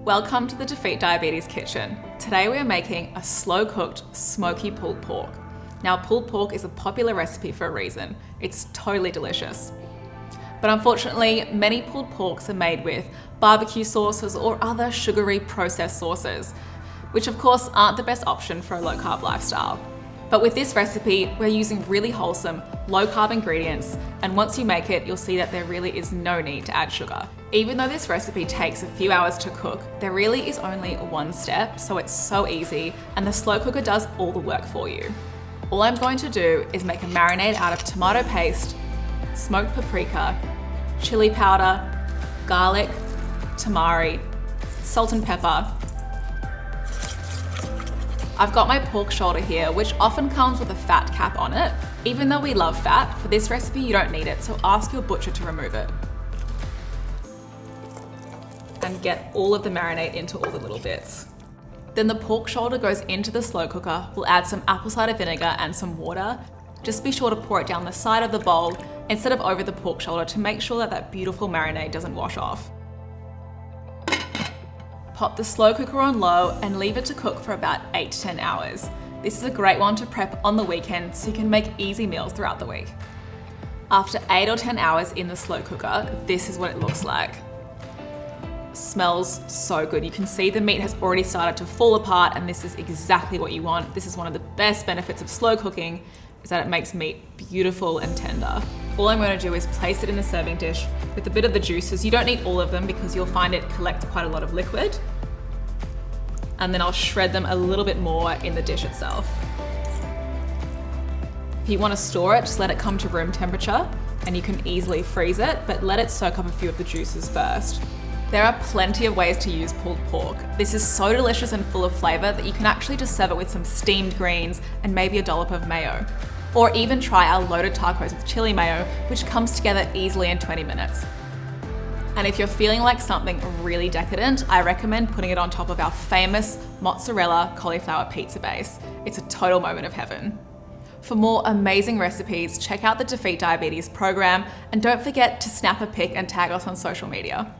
Welcome to the Defeat Diabetes kitchen. Today we are making a slow-cooked smoky pulled pork. Now, pulled pork is a popular recipe for a reason. It's totally delicious. But unfortunately, many pulled porks are made with barbecue sauces or other sugary processed sauces, which of course aren't the best option for a low-carb lifestyle. But with this recipe, we're using really wholesome, low-carb ingredients, and once you make it, you'll see that there really is no need to add sugar. Even though this recipe takes a few hours to cook, there really is only one step, so it's so easy, and the slow cooker does all the work for you. All I'm going to do is make a marinade out of tomato paste, smoked paprika, chili powder, garlic, tamari, salt and pepper. I've got my pork shoulder here, which often comes with a fat cap on it. Even though we love fat, for this recipe you don't need it, so ask your butcher to remove it. And get all of the marinade into all the little bits. Then the pork shoulder goes into the slow cooker. We'll add some apple cider vinegar and some water. Just be sure to pour it down the side of the bowl instead of over the pork shoulder to make sure that that beautiful marinade doesn't wash off. Pop the slow cooker on low and leave it to cook for about 8 to 10 hours. This is a great one to prep on the weekend so you can make easy meals throughout the week. After 8 or 10 hours in the slow cooker, this is what it looks like. Smells so good. You can see the meat has already started to fall apart, and this is exactly what you want. This is one of the best benefits of slow cooking, is that it makes meat beautiful and tender. All I'm going to do is place it in a serving dish with a bit of the juices. You don't need all of them because you'll find it collects quite a lot of liquid. And then I'll shred them a little bit more in the dish itself. If you want to store it, just let it come to room temperature and you can easily freeze it, but let it soak up a few of the juices first. There are plenty of ways to use pulled pork. This is so delicious and full of flavor that you can actually just serve it with some steamed greens and maybe a dollop of mayo. Or even try our loaded tacos with chili mayo, which comes together easily in 20 minutes. And if you're feeling like something really decadent, I recommend putting it on top of our famous mozzarella cauliflower pizza base. It's a total moment of heaven. For more amazing recipes, check out the Defeat Diabetes program, and don't forget to snap a pic and tag us on social media.